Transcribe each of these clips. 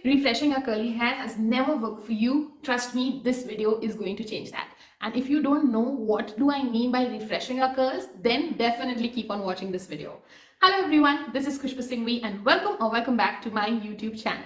refreshing your curly hair has never worked for you, trust me, this video is going to change that. And if you don't know what do I mean by refreshing your curls, then definitely keep on watching this video. Hello everyone, this is Khushboo Singhvi and welcome back to my YouTube channel.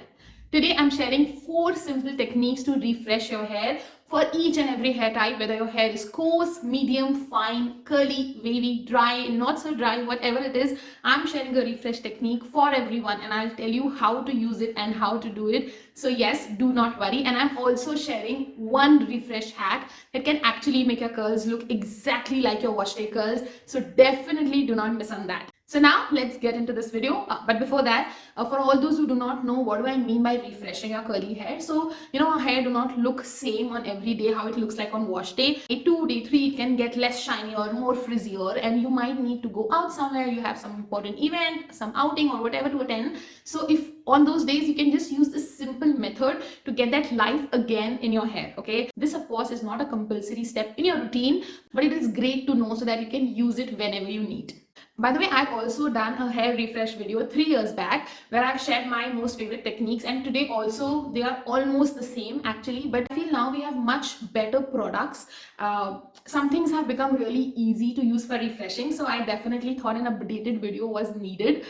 Today I'm sharing 4 simple techniques to refresh your hair for each and every hair type, whether your hair is coarse, medium, fine, curly, wavy, dry, not so dry, whatever it is. I'm sharing a refresh technique for everyone and I'll tell you how to use it and how to do it. So yes, do not worry. And I'm also sharing one refresh hack that can actually make your curls look exactly like your wash day curls. So definitely do not miss on that. So now let's get into this video. But before that, for all those who do not know what do I mean by refreshing your curly hair. So, our hair do not look same on every day how it looks like on wash day. Day 2, day 3, it can get less shiny or more frizzier and you might need to go out somewhere, you have some important event, some outing or whatever to attend. So if on those days you can just use this simple method to get that life again in your hair, okay? This of course is not a compulsory step in your routine, but it is great to know so that you can use it whenever you need. By the way, I've also done a hair refresh video 3 years back where I've shared my most favorite techniques, and today also they are almost the same actually, but I feel now we have much better products. Some things have become really easy to use for refreshing, so I definitely thought an updated video was needed.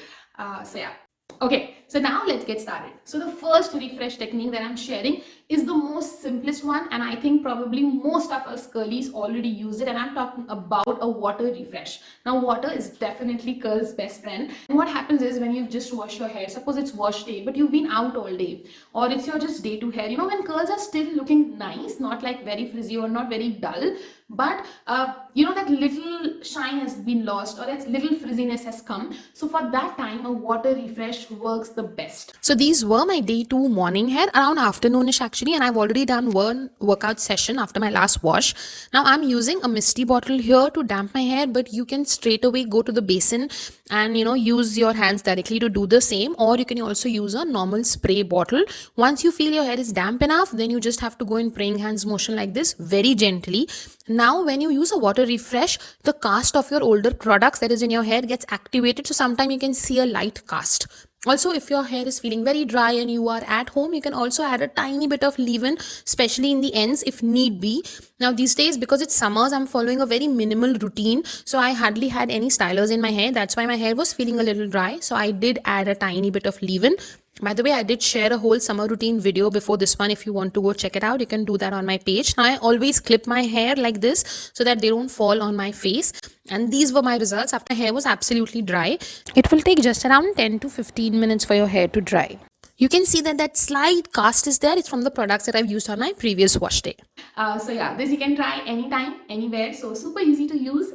So yeah. Okay, so now let's get started. So the first refresh technique that I'm sharing is the most simplest one, and I think probably most of us curlies already use it, and I'm talking about a water refresh. Now water is definitely curls best friend, and what happens is when you've just washed your hair, suppose it's wash day but you've been out all day, or it's your just day 2 hair, when curls are still looking nice, not like very frizzy or not very dull, but that little shine has been lost or that little frizziness has come. So for that time a water refresh works the best. So these were my day 2 morning hair, around afternoonish actually, and I've already done one workout session after my last wash. Now I'm using a misty bottle here to damp my hair, but you can straight away go to the basin and use your hands directly to do the same, or you can also use a normal spray bottle. Once you feel your hair is damp enough, then you just have to go in praying hands motion like this very gently. Now when you use a water refresh, the cast of your older products that is in your hair gets activated, so sometimes you can see a light cast. Also, if your hair is feeling very dry and you are at home, you can also add a tiny bit of leave-in, especially in the ends if need be. Now these days, because it's summers, I'm following a very minimal routine, so I hardly had any stylers in my hair. That's why my hair was feeling a little dry, so I did add a tiny bit of leave-in. By the way, I did share a whole summer routine video before this one. If you want to go check it out, you can do that on my page. Now I always clip my hair like this so that they don't fall on my face. And these were my results after my hair was absolutely dry. It will take just around 10 to 15 minutes for your hair to dry. You can see that slight cast is there. It's from the products that I've used on my previous wash day. So yeah, this you can try anytime, anywhere. So super easy to use.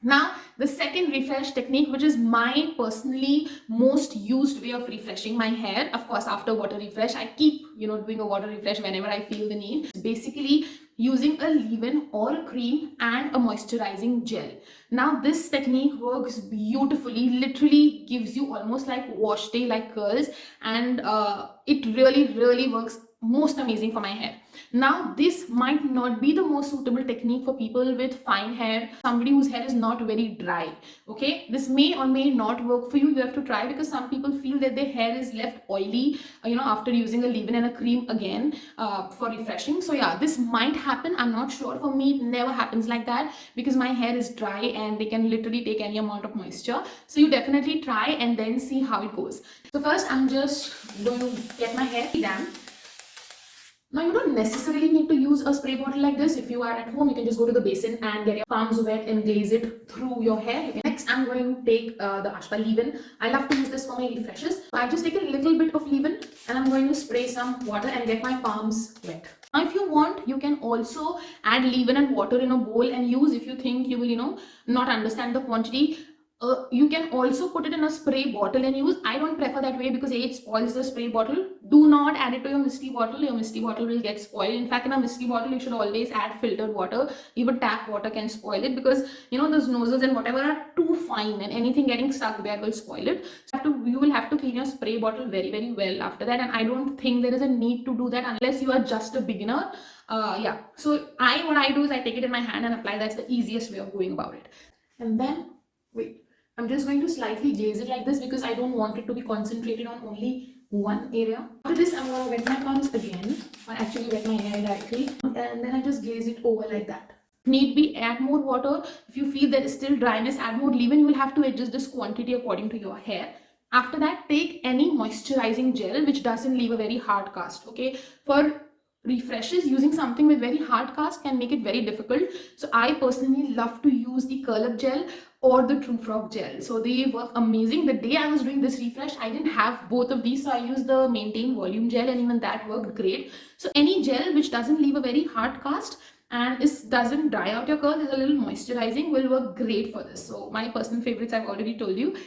Now, the second refresh technique, which is my personally most used way of refreshing my hair, of course, after water refresh, I keep, doing a water refresh whenever I feel the need. Basically, using a leave-in or a cream and a moisturizing gel. Now, this technique works beautifully, literally gives you almost like wash day like curls, and it really works most amazing for my hair. Now this might not be the most suitable technique for people with fine hair, somebody whose hair is not very dry, okay? This may or may not work for you. You have to try, because some people feel that their hair is left oily after using a leave-in and a cream again for refreshing. So yeah, this might happen, I'm not sure. For me it never happens like that because my hair is dry and they can literally take any amount of moisture. So you definitely try and then see how it goes. So first I'm just going to get my hair damp. Now you don't necessarily need to use a spray bottle like this. If you are at home, you can just go to the basin and get your palms wet and glaze it through your hair. Next, I'm going to take the Ashba Leave-in. I love to use this for my refreshes. So I've just taken a little bit of leave-in and I'm going to spray some water and get my palms wet. Now if you want, you can also add leave-in and water in a bowl and use if you think you will, not understand the quantity. You can also put it in a spray bottle and use. I don't prefer that way because it spoils the spray bottle. Do not add it to your misty bottle. Your misty bottle will get spoiled. In fact, in a misty bottle, you should always add filtered water. Even tap water can spoil it because those nozzles and whatever are too fine, and anything getting stuck there will spoil it. So you will have to clean your spray bottle very well after that, and I don't think there is a need to do that unless you are just a beginner. Yeah, so what I do is I take it in my hand and apply. That's the easiest way of going about it. And then wait, I'm just going to slightly glaze it like this because I don't want it to be concentrated on only one area. After this, I'm gonna wet my palms again, or actually wet my hair directly, and then I just glaze it over like that. Need be add more water. If you feel there is still dryness, add more leave-in. You will have to adjust this quantity according to your hair. After that, take any moisturizing gel which doesn't leave a very hard cast. Okay, for refreshes, using something with very hard cast can make it very difficult. So I personally love to use the curl up gel or the True Frog gel. So they work amazing. The day I was doing this refresh, I didn't have both of these, so I used the Maintain Volume gel, and even that worked great. So any gel which doesn't leave a very hard cast and it doesn't dry out your curls, is a little moisturizing, will work great for this. So my personal favorites I've already told you.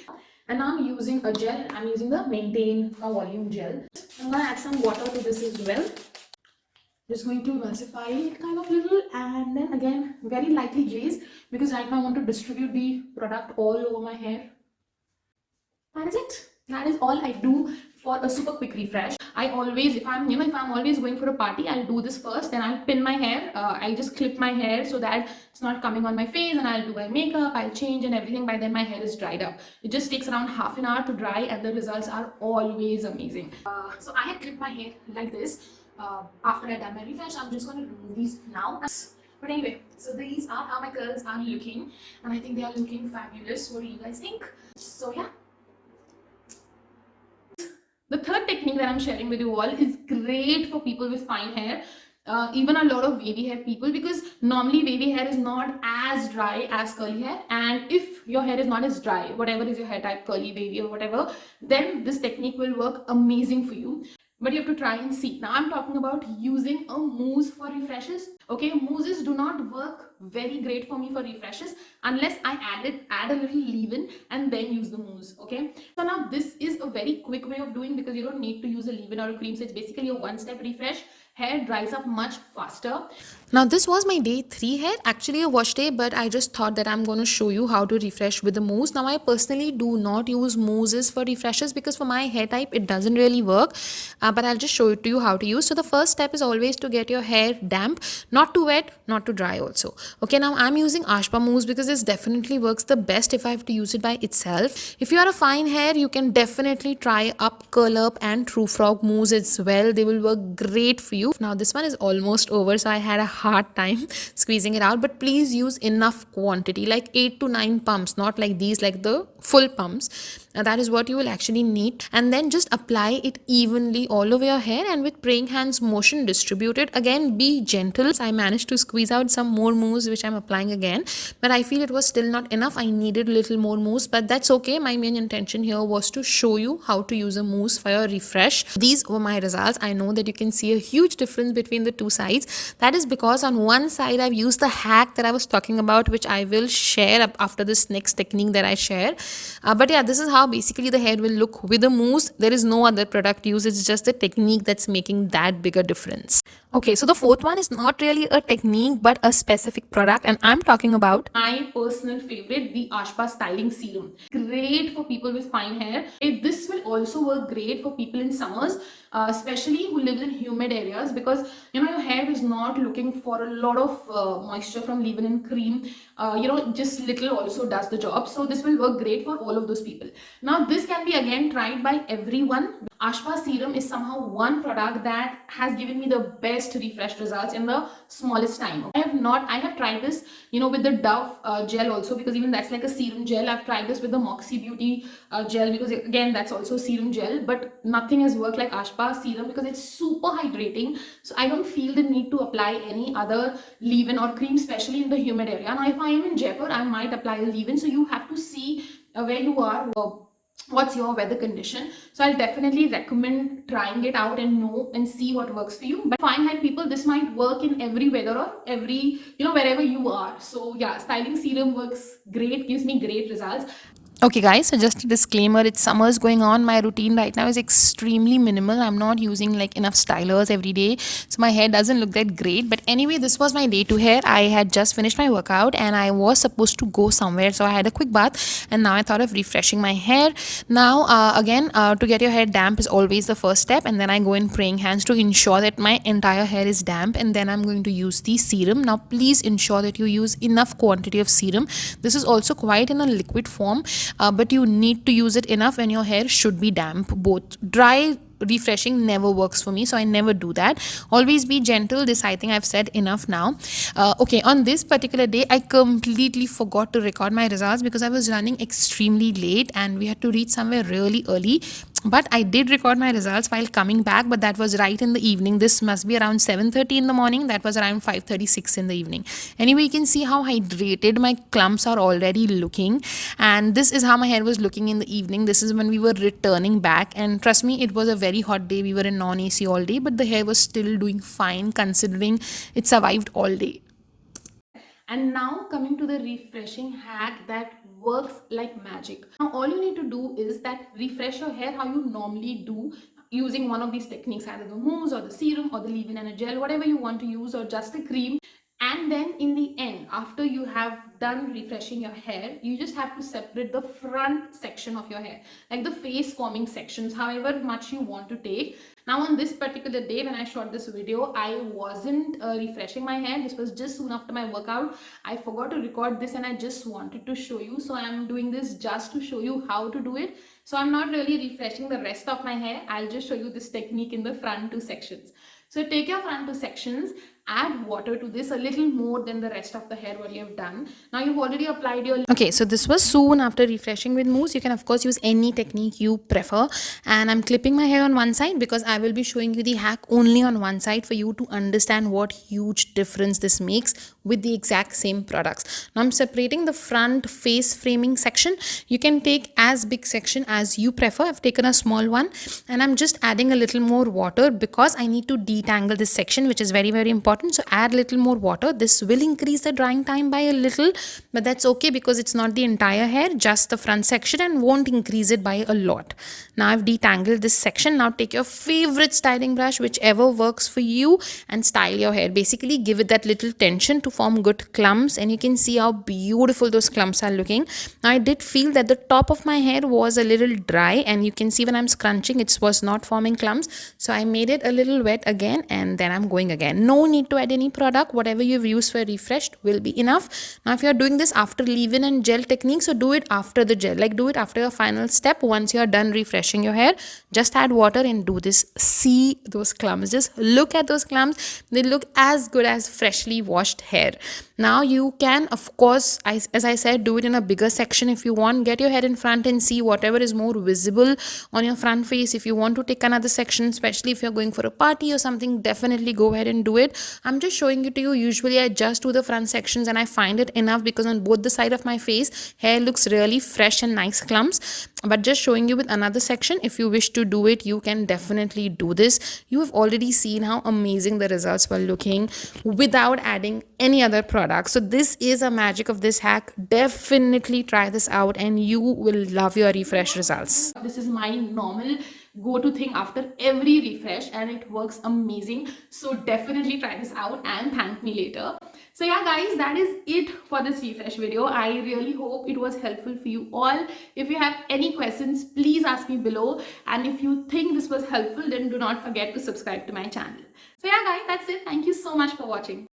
And now I'm using a gel. I'm using the Maintain Volume gel. I'm gonna add some water to this as well. Just going to emulsify it kind of little, and then again very lightly glaze, because right now I want to distribute the product all over my hair. That is it. That is all I do for a super quick refresh. I always, if I'm always going for a party, I'll do this first, then I'll pin my hair. I'll just clip my hair so that it's not coming on my face, and I'll do my makeup, I'll change and everything. By then my hair is dried up. It just takes around half an hour to dry, and the results are always amazing. So I had clipped my hair like this. After I done my refresh, I'm just going to remove these now. But anyway, so these are how my curls are looking, and I think they are looking fabulous. What do you guys think? So yeah. The third technique that I'm sharing with you all is great for people with fine hair, even a lot of wavy hair people, because normally wavy hair is not as dry as curly hair. And if your hair is not as dry, whatever is your hair type, curly, wavy or whatever, then this technique will work amazing for you. But you have to try and see. Now I'm talking about using a mousse for refreshes. Okay, mousses do not work very great for me for refreshes unless I add a little leave-in and then use the mousse. Okay, so now this is a very quick way of doing, because you don't need to use a leave-in or a cream. So it's basically a one-step refresh. Hair dries up much faster. Now this was my day 3 hair, actually a wash day, but I just thought that I'm going to show you how to refresh with the mousse. Now I personally do not use mousses for refreshes because for my hair type it doesn't really work, but I'll just show it to you how to use. So the first step is always to get your hair damp, not too wet, not too dry also. Okay, now I'm using Ashba Mousse because this definitely works the best if I have to use it by itself. If you are a fine hair, you can definitely try Up, Curl Up and True Frog Mousse as well. They will work great for you. Now this one is almost over, so I had a hard time squeezing it out, but please use enough quantity, like 8 to 9 pumps, not like these, like the full pumps. That is what you will actually need, and then just apply it evenly all over your hair, and with praying hands motion distribute it. Again, be gentle. I managed to squeeze out some more mousse which I'm applying again, but I feel it was still not enough. I needed a little more mousse, but that's okay. My main intention here was to show you how to use a mousse for your refresh. These were my results. I know that you can see a huge difference between the two sides. That is because on one side I've used the hack that I was talking about, which I will share up after this next technique that I share. But yeah, this is how basically the hair will look with the mousse. There is no other product used. It's just the technique that's making that bigger difference. Okay, so the fourth one is not really a technique but a specific product, and I'm talking about my personal favorite, the Ashba Styling Serum. Great for people with fine hair. This will also work great for people in summers, especially who live in humid areas, because your hair is not looking for a lot of moisture from leave-in and cream. Just little also does the job. So this will work great for all of those people. Now this can be again tried by everyone. Ashba Serum is somehow one product that has given me the best refresh results in the smallest time. I have tried this, with the Dove gel also, because even that's like a serum gel. I've tried this with the Moxie Beauty gel, because again, that's also serum gel, but nothing has worked like Ashba Serum because it's super hydrating. So I don't feel the need to apply any other leave-in or cream, especially in the humid area. Now, if I am in Jaipur, I might apply a leave-in. So you have to see where you are, what's your weather condition. So I'll definitely recommend trying it out and know and see what works for you. But fine hair people, this might work in every weather or every, wherever you are. So yeah, styling serum works great, gives me great results. Okay guys, so just a disclaimer, it's summers going on. My routine right now is extremely minimal. I'm not using like enough stylers every day, so my hair doesn't look that great. But anyway, this was my day 2 hair. I had just finished my workout and I was supposed to go somewhere, so I had a quick bath, and now I thought of refreshing my hair. Now again, to get your hair damp is always the first step, and then I go in praying hands to ensure that my entire hair is damp, and then I'm going to use the serum. Now please ensure that you use enough quantity of serum. This is also quite in a liquid form, but you need to use it enough when your hair should be damp. Both dry refreshing never works for me, so I never do that. Always be gentle. This, I think I've said enough now. Okay, on this particular day I completely forgot to record my results because I was running extremely late and we had to reach somewhere really early. But I did record my results while coming back, but that was right in the evening. This must be around 7:30 in the morning. That was around 5:36 in the evening. Anyway, you can see how hydrated my clumps are already looking, and this is how my hair was looking in the evening. This is when we were returning back, and trust me, it was a very hot day. We were in non-AC all day, but the hair was still doing fine considering it survived all day. And now coming to the refreshing hack that works like magic. Now all you need to do is that refresh your hair how you normally do using one of these techniques, either the mousse or the serum or the leave-in and a gel, whatever you want to use, or just a cream. And then in the end, after you have done refreshing your hair, you just have to separate the front section of your hair, like the face forming sections, however much you want to take. Now on this particular day when I shot this video, I wasn't refreshing my hair. This was just soon after my workout. I forgot to record this and I just wanted to show you, so I'm doing this just to show you how to do it. So I'm not really refreshing the rest of my hair. I'll just show you this technique in the front two sections. So take your front two sections, add water to this, a little more than the rest of the hair what you have done. Now you've already applied your... Okay, so this was soon after refreshing with mousse. You can of course use any technique you prefer, and I'm clipping my hair on one side because I will be showing you the hack only on one side for you to understand what huge difference this makes with the exact same products. Now I'm separating the front face framing section. You can take as big section as you prefer. I've taken a small one and I'm just adding a little more water because I need to detangle this section, which is very important. So add little more water. This will increase the drying time by a little, but that's okay because it's not the entire hair, just the front section, and won't increase it by a lot. Now I've detangled this section. Now take your favorite styling brush, whichever works for you, and style your hair. Basically give it that little tension to form good clumps, and you can see how beautiful those clumps are looking. Now I did feel that the top of my hair was a little dry, and you can see when I'm scrunching it was not forming clumps, so I made it a little wet again and then I'm going again. No need to add any product. Whatever you've used for refreshed will be enough. Now if you're doing this after leave-in and gel technique, so do it after the gel, like do it after your final step. Once you're done refreshing your hair, just add water and do this. See those clumps, just look at those clumps. They look as good as freshly washed hair. Now you can of course, as I said, do it in a bigger section if you want. Get your hair in front and see whatever is more visible on your front face. If you want to take another section, especially if you're going for a party or something, definitely go ahead and do it. I'm just showing it to you. Usually I just do the front sections and I find it enough because on both the side of my face hair looks really fresh and nice clumps. But just showing you with another section, if you wish to do it, you can definitely do this. You have already seen how amazing the results were looking without adding any other product. So this is a magic of this hack. Definitely try this out and you will love your refresh results. This is my normal go-to thing after every refresh and it works amazing. So definitely try this out and thank me later. So yeah guys, that is it for this refresh video. I really hope it was helpful for you all. If you have any questions, please ask me below, and if you think this was helpful, then do not forget to subscribe to my channel. So yeah guys, that's it. Thank you so much for watching.